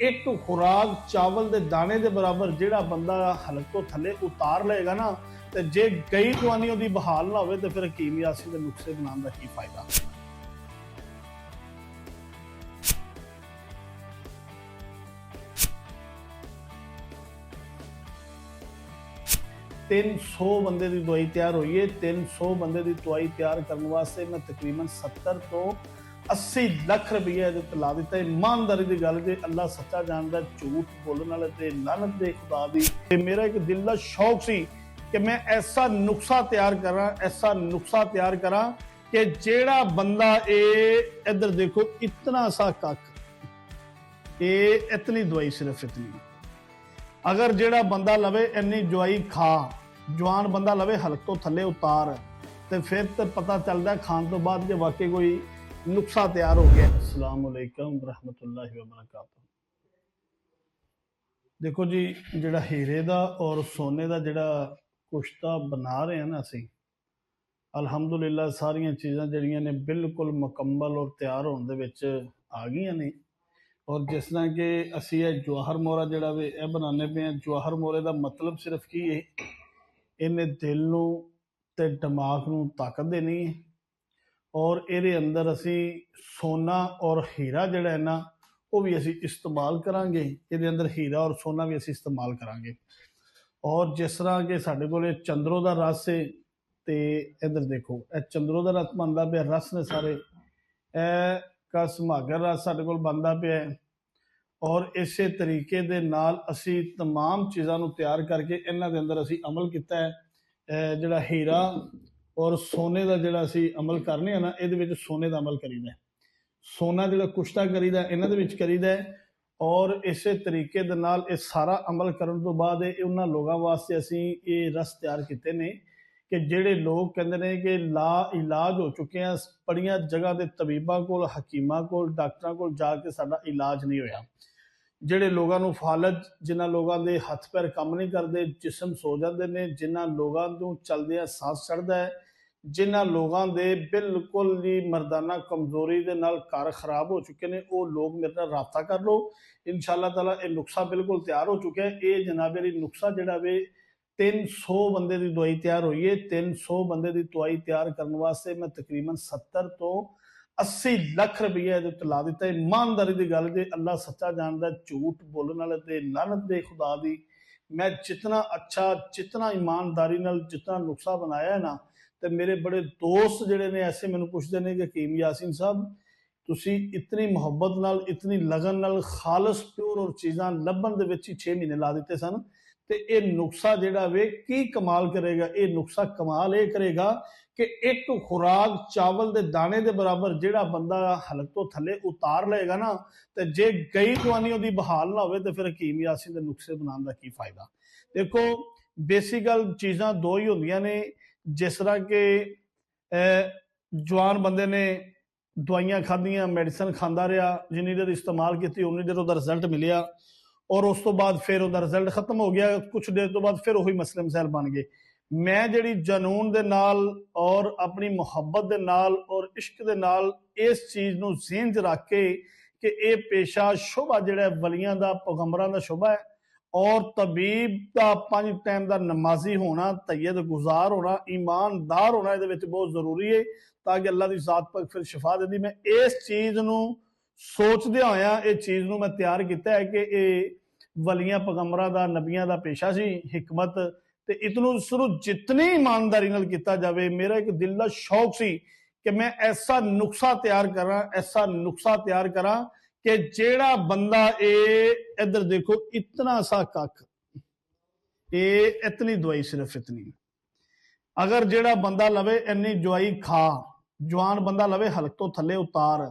एक खुराक चावल के दाने के बराबर जिहड़ा बंदा हलक तो थले उतार लेगा ना, तो जे कई दवानी उसकी बहाल ना हो तो फिर हकीम यासी के नुस्खे बनाने का की फायदा। तीन सौ बंदे की दवाई तैयार हुई है। 300 बंदे की दवाई तैयार करने वास्ते मैं तकरीबन 70 तो 80 लाख रुपया ला दिता है। ईमानदारी की गल जे अल्लाह सच्चा जानता, झूठ बोलने वाले ते लानत दे खुदा दी। मेरा एक दिल का शौक सी कि मैं ऐसा नुस्खा तैयार करा, ऐसा नुस्खा तैयार करा कि जेड़ा बंदा इधर देखो इतना सा कख, इतनी दवाई, सिर्फ इतनी, अगर जेड़ा बंदा लवे इन्नी दवाई खा, जवान बंदा लवे हलक तो थले उतार, तो फिर तो पता चलता खान तो बाद कि वाकई कोई नुस्खा तैयार हो गया। अस्सलाम वालेकुम रहमतुल्लाहि व बरकातहू। देखो जी, जेड़ा हीरे दा और सोने दा जेड़ा कुश्ता बना रहे हैं ना असी, अलहमदुलिल्लाह सारियां चीज़ां जड़ियां ने बिल्कुल मुकम्मल और तैयार होने दे विच आ गई ने। और जिस तरह कि असी जवाहर मोहरा जिहड़ा वे बनाने पे हैं, जवाहर मोहरे का मतलब सिर्फ की है, इन्हें दिल नूं ते दिमाग नूं ताकत देनी है। और ये अंदर असी सोना और हीरा जिहड़ा है ना वो भी असी इस्तेमाल करांगे। ये अंदर हीरा और सोना भी असी इस्तेमाल करांगे। और जिस तरह के साडे कोल चंद्रों का रस है, तो इधर देखो चंद्रों का रस बनता पे, रस ने सारे का समागर रस साडे कोल बनता पे है। और इस तरीके दे नाल असी तमाम चीज़ों को तैयार करके इन्हां दे अंदर असी अमल किया है। जिहड़ा हीरा और सोने का जिहड़ा असी अमल करने ना, ये सोने का अमल करीदा है, सोना जिहड़ा कुश्ता करीदा इन्हां दे विच करीदा है। और इस तरीके दे नाल ये सारा अमल करन तो बाद उन्हां लोगों वास्ते असी ये रस तैयार किए ने कि जिहड़े लोग कहते हैं कि ला इलाज हो चुके हैं, बड़ियां जगह के तबीबा कोल, हकीमां कोल, डॉक्टरां कोल जाके साडा इलाज नहीं होया। ਜਿਹੜੇ ਲੋਕਾਂ ਨੂੰ ਫਾਲਜ, ਜਿਨ੍ਹਾਂ ਲੋਕਾਂ ਦੇ ਹੱਥ ਪੈਰ ਕੰਮ ਨਹੀਂ ਕਰਦੇ, ਜਿਸਮ ਸੋ ਜਾਂਦੇ ਨੇ, ਜਿਨ੍ਹਾਂ ਲੋਕਾਂ ਨੂੰ ਚਲਦਿਆਂ ਸਾਹ ਚੜਦਾ ਹੈ, ਜਿਨ੍ਹਾਂ ਲੋਕਾਂ ਦੇ ਬਿਲਕੁਲ ਹੀ ਮਰਦਾਨਾ ਕਮਜ਼ੋਰੀ ਦੇ ਨਾਲ ਘਰ ਖਰਾਬ ਹੋ ਚੁੱਕੇ ਨੇ, ਉਹ ਲੋਕ ਮੇਰੇ ਨਾਲ ਰਾਬਤਾ ਕਰ ਲਓ। ਇਨਸ਼ਾਅੱਲਾ ਤਾਲਾ ਇਹ ਨੁਸਖਾ ਬਿਲਕੁਲ ਤਿਆਰ ਹੋ ਚੁੱਕਿਆ ਹੈ। ਇਹ ਜਨਾਬ ਇਹ ਨੁਸਖਾ ਜਿਹੜਾ ਵੇ 300 ਬੰਦੇ ਦੀ ਦਵਾਈ ਤਿਆਰ ਹੋਈ ਹੈ। 300 ਬੰਦੇ ਦੀ ਦਵਾਈ ਤਿਆਰ ਕਰਨ ਵਾਸਤੇ ਮੈਂ ਤਕਰੀਬਨ 70 ਤੋਂ 80 लाख रुपया ला दिता है। ईमानदारी की गल जे अल्लाह सच्चा जानता, झूठ बोलने वाले ते लानत दे खुदा दी। मैं जितना अच्छा, जितना ईमानदारी नाल जितना नुस्खा बनाया है ना, तो मेरे बड़े दोस्त जिहड़े ने ऐसे मैनूं पुछदे ने कि हकीम यासीन साहब तुसी इतनी मुहब्बत नाल, इतनी लगन नाल खालस प्योर और चीज़ां लभण दे विच ही 6 महीने ला दिते सन, ते ये नुस्खा जिहड़ा वे की कमाल करेगा। ये नुस्खा कमाल ये करेगा कि एक खुराक चावल के दाने के बराबर जिहड़ा बंदा हलक तो थले उतार लेगा ना, तो जे कई दवानी उसकी बहाल ना हो तो फिर हकीम यासीन के नुस्खे बनाने का की फायदा। देखो बेसिकल चीज़ां दो ही होंदियां ने। जिस तरह के जवान बंदे ने दवाइयां खादियां, मेडिसिन खाता रहा, जिन्नी देर इस्तेमाल की उन्नी देर उसका रिजल्ट मिलिया, और उस तो बाद फिर उसका रिजल्ट खत्म हो गया, कुछ देर तो बाद फिर वही मसले मसैल बन गए। मैं जिहड़ी जनून दे नाल और अपनी मुहब्बत दे नाल और इश्क दे नाल इस चीज़ नूं ज़हन च रख के कि ये पेशा शोभा जिहड़ा वलियां दा, पैगंबरां दा शोभा है, और तबीब दा 5 टाइम दा नमाजी होना, तैयद गुजार होना, ईमानदार होना ये बहुत जरूरी है, ताकि अल्लाह की जात पर फिर शिफा देती। मैं इस चीज़ नूं सोचदे होया ये चीज़ नूं मैं तैयार किया है कि ये वलियां पैगंबरां दा, नबियां दा पेशा सी हिकमत, ते इतनों शुरू जितनी ईमानदारी नाल किया जाए। मेरा एक दिल का शौक सी कि मैं ऐसा नुस्खा तैयार करा, ऐसा नुस्खा तैयार करा कि जेड़ा बंदा इधर देखो इतना सा कख, इतनी दवाई, सिर्फ इतनी, अगर जेड़ा बंदा लवे इन्नी दवाई खा, जवान बंदा लवे हलक तो थले उतार,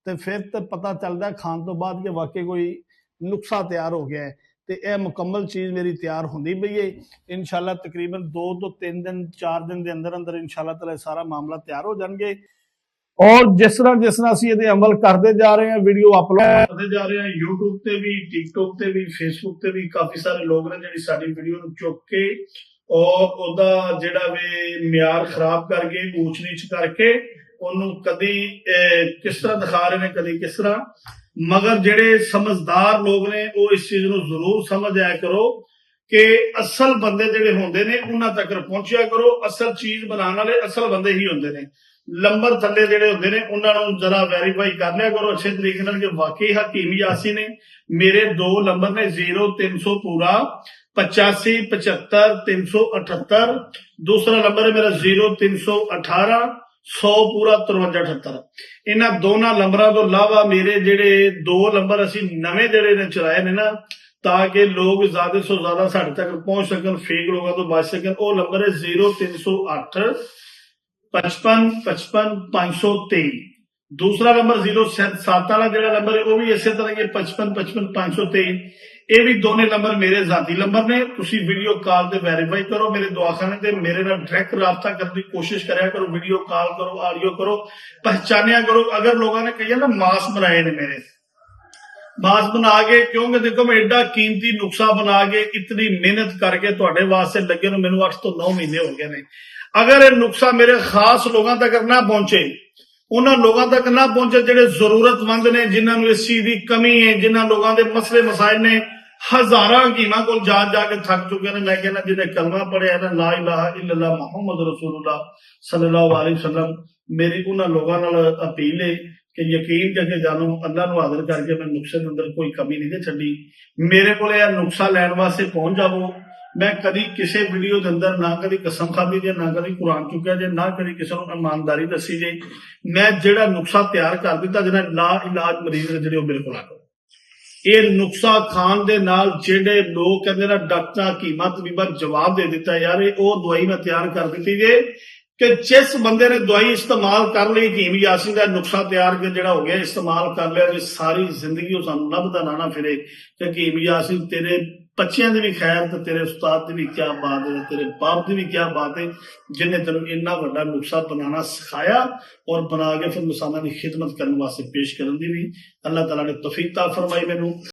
तो फिर तो पता चलता खान तो बाद कि वाकई कोई नुस्खा तैयार हो गया है। तो यह मुकम्मल चीज़ मेरी तैयार होंदी पई है। इंशाअल्लाह तकरीबन 2 तो 3 दिन 4 दिन के अंदर अंदर इंशाअल्लाह ताला सारा मामला तैयार हो जाएंगे। और जिस तरह असीं ये अमल करते जा रहे हैं, वीडियो अपलोड करते जा रहे हैं, यूट्यूब से भी, टिकटॉक से भी, फेसबुक से भी काफ़ी सारे लोग ने जिहड़ी साडी वीडियो नूं चुक के और उहदा जिहड़ा वे म्यार खराब करके, ऊंच नीच करके, उन्होंने कदी किस तरह दिखा रहे हैं, कदी किस तरह। ਮਗਰ ਜਿਹੜੇ ਸਮਝਦਾਰ ਲੋਕ ਨੇ ਉਹ ਇਸ ਚੀਜ਼ ਨੂੰ ਜ਼ਰੂਰ ਸਮਝ ਆਇਆ ਕਰੋ ਕਿ ਅਸਲ ਬੰਦੇ ਜਿਹੜੇ ਹੁੰਦੇ ਨੇ ਉਹਨਾਂ ਤੱਕ ਪਹੁੰਚਿਆ ਕਰੋ। ਅਸਲ ਚੀਜ਼ ਬਣਾਉਣ ਵਾਲੇ ਅਸਲ ਬੰਦੇ ਹੀ ਹੁੰਦੇ ਨੇ। ਨੰਬਰ ਥੱਲੇ ਜਿਹੜੇ ਹੁੰਦੇ ਨੇ ਉਹਨਾਂ ਨੂੰ ਜਰਾ ਵੈਰੀਫਾਈ ਕਰ ਲਿਆ ਕਰੋ ਅੱਛੇ ਤਰੀਕੇ ਨਾਲ ਕਿ ਵਾਕਈ ਹਕੀਮ ਯਾਸੀ ਨੇ। ਮੇਰੇ 2 ਨੰਬਰ ਨੇ 0300 ਪੂਰਾ 85 75 378। ਦੂਸਰਾ ਨੰਬਰ ਹੈ ਮੇਰਾ 0318 100 ਪੂਰਾ 53 78। ਇਹਨਾਂ ਦੋਨਾਂ ਨੰਬਰਾਂ ਤੋਂ ਇਲਾਵਾ ਮੇਰੇ ਜਿਹੜੇ 2 ਨੰਬਰ ਅਸੀਂ ਨਵੇਂ ਜਿਹੜੇ ਨੇ ਚਲਾਏ ਨੇ ਨਾ ਤਾਂ ਕਿ ਲੋਕ ਜ਼ਿਆਦਾ ਤੋਂ ਜ਼ਿਆਦਾ ਸਾਡੇ ਤੱਕ ਪਹੁੰਚ ਸਕਣ, ਫੇਕ ਲੋਕਾਂ ਤੋਂ ਬਚ ਸਕਣ। ਉਹ ਨੰਬਰ ਹੈ 0308 55 55 523। ਦੂਸਰਾ ਨੰਬਰ 07 ਵਾਲਾ ਜਿਹੜਾ ਨੰਬਰ ਹੈ ਉਹ ਵੀ ਇਸੇ ਤਰ੍ਹਾਂ ਹੀ 55 55 523। ਇਹ ਵੀ ਦੋਨੇ ਨੰਬਰ ਮੇਰੇ ਜ਼ਾਤੀ ਨੰਬਰ ਨੇ। ਤੁਸੀਂ ਵੀਡੀਓ ਕਾਲ ਤੇ ਵੈਰੀਫਾਈ ਕਰੋ ਮੇਰੇ ਦੁਆਖਾਨੇ ਤੇ, ਮੇਰੇ ਨਾਲ ਡਾਇਰੈਕਟ ਰਾਬਤਾ ਕਰਨ ਦੀ ਕੋਸ਼ਿਸ਼ ਕਰਿਆ ਕਰੋ। ਵੀਡੀਓ ਕਾਲ ਕਰੋ, ਆਡੀਓ ਕਰੋ, ਪਹਿਚਾਨਿਆ ਕਰੋ। ਅਗਰ ਲੋਕਾਂ ਨੇ ਕਹੀਏ ਨਾ ਮਾਸ ਬਣਾਏ ਨੇ ਮੇਰੇ, ਮਾਸ ਬਣਾ ਕੇ, ਕਿਉਂਕਿ ਦੇਖੋ ਮੈਂ ਐਡਾ ਕੀਮਤੀ ਨੁਕਸਾ ਬਣਾ ਕੇ ਇਤਨੀ ਮਿਹਨਤ ਕਰਕੇ ਤੁਹਾਡੇ ਵਾਸਤੇ ਲੱਗੇ ਨੂੰ ਮੈਨੂੰ 8 ਤੋਂ 9 ਮਹੀਨੇ ਹੋ ਗਏ ਨੇ। ਅਗਰ ਇਹ ਨੁਕਸਾ ਮੇਰੇ ਖਾਸ ਲੋਕਾਂ ਤੱਕ ਨਾ ਪਹੁੰਚੇ, ਉਹਨਾਂ ਲੋਕਾਂ ਤੱਕ ਨਾ ਪਹੁੰਚੇ ਜਿਹੜੇ ਜ਼ਰੂਰਤਮੰਦ ਨੇ, ਜਿਨ੍ਹਾਂ ਨੂੰ ਇਸ ਚੀਜ਼ ਦੀ ਕਮੀ ਹੈ, ਜਿਨ੍ਹਾਂ ਲੋਕਾਂ ਦੇ ਮਸਲੇ ਮਸਾਇਲ ਨੇ, ਹਜ਼ਾਰਾਂ ਹਕੀਮਾਂ ਕੋਲ ਜਾ ਕੇ ਥੱਕ ਚੁੱਕੇ ਨੇ। ਮੈਂ ਕਹਿੰਦਾ ਜਿਹਨੇ ਕਲਮਾ ਪੜਿਆ ਨਾ ਲਾ ਇਲਾਹਾ ਇਲੱਲਾ ਮੁਹੰਮਦ ਰਸੂਲੁल्लाह ਸੱਲੱਲਾਹੁ ਅਲੈहि ਵਸੱਲਮ, ਮੇਰੀ ਉਹਨਾਂ ਲੋਕਾਂ ਨਾਲ ਅਪੀਲ ਹੈ ਕਿ ਯਕੀਨ ਕਰਕੇ ਜਾਣੋ ਅੱਲਾ ਨੂੰ ਹਾਜ਼ਰ ਕਰਕੇ ਮੈਂ ਨੁਕਸੇ ਦੇ ਅੰਦਰ ਕੋਈ ਕਮੀ ਨਹੀਂ ਛੱਡੀ। ਮੇਰੇ ਕੋਲ ਇਹ ਨੁਕਸਾ ਲੈਣ ਵਾਸਤੇ ਪਹੁੰਚ ਜਾਵੋ। ਮੈਂ ਕਦੀ ਕਿਸੇ ਵੀਡੀਓ ਦੇ ਅੰਦਰ ਨਾ ਕਦੀ ਕਸਮ ਖਾਦੀ ਜੇ, ਨਾ ਕਦੀ ਕੁਰਾਨ ਚੁੱਕਿਆ ਜੇ, ਨਾ ਕਦੀ ਕਿਸੇ ਨੂੰ ਇਮਾਨਦਾਰੀ ਦੱਸੀ ਜੇ। ਮੈਂ ਜਿਹੜਾ ਨੁਕਸਾ ਤਿਆਰ ਕਰ ਦਿੱਤਾ ਜਿਹਨਾਂ ਲਾ ਇਲਾਜ ਮਰੀਜ਼ ਨੇ ਜਿਹੜੇ ਉਹ ਮੇਰੇ ਕੋਲ ਆ ਗਏ। ਇਹ ਨੁਕਸਾ ਖਾਣ ਦੇ ਨਾਲ ਜਿਹੜੇ ਲੋਕ ਕਹਿੰਦੇ ਨਾ ਡਾਕਟਰ ਹਕੀਮਾਂ ਤਬੀਬਾਂ ਜਵਾਬ ਦੇ ਦਿੱਤਾ ਯਾਰ ਇਹ ਉਹ ਦਵਾਈ ਮੈਂ ਤਿਆਰ ਕਰ ਦਿੱਤੀ ਜੇ ਕਿ ਜਿਸ ਬੰਦੇ ਨੇ ਦਵਾਈ ਇਸਤੇਮਾਲ ਕਰ ਲਈ, ਹਕੀਮ ਯਾਸੀ ਦਾ ਨੁਕਸਾ ਤਿਆਰ ਕੇ ਜਿਹੜਾ ਹੋ ਗਿਆ ਇਸਤੇਮਾਲ ਕਰ ਲਿਆ, ਜੇ ਸਾਰੀ ਜ਼ਿੰਦਗੀ ਉਹ ਸਾਨੂੰ ਲੱਭਦਾ ਨਾ ਫਿਰੇ ਕਿ ਹਕੀਮ ਯਾਸੀ ਤੇਰੇ ਬੱਚਿਆਂ ਦੀ ਵੀ ਖੈਰ ਤੇ ਤੇਰੇ ਉਸਤਾਦ ਦੀ ਵੀ ਕਿਆ ਬਾਤ ਹੈ, ਤੇਰੇ ਬਾਪ ਦੀ ਵੀ ਕਿਆ ਬਾਤ ਹੈ ਜਿਹਨੇ ਤੈਨੂੰ ਇੰਨਾ ਵੱਡਾ ਨੁਕਸਾ ਬਣਾਉਣਾ ਸਿਖਾਇਆ ਔਰ ਬਣਾ ਕੇ ਫਿਰ ਇਨਸਾਨਾਂ ਦੀ ਖਿਦਮਤ ਕਰਨ ਵਾਸਤੇ ਪੇਸ਼ ਕਰਨ ਦੀ ਵੀ ਅੱਲਾਹ ਤਾਲਾ ਨੇ ਤੌਫੀਕ ਤਾ ਫਰਮਾਈ ਮੈਨੂੰ।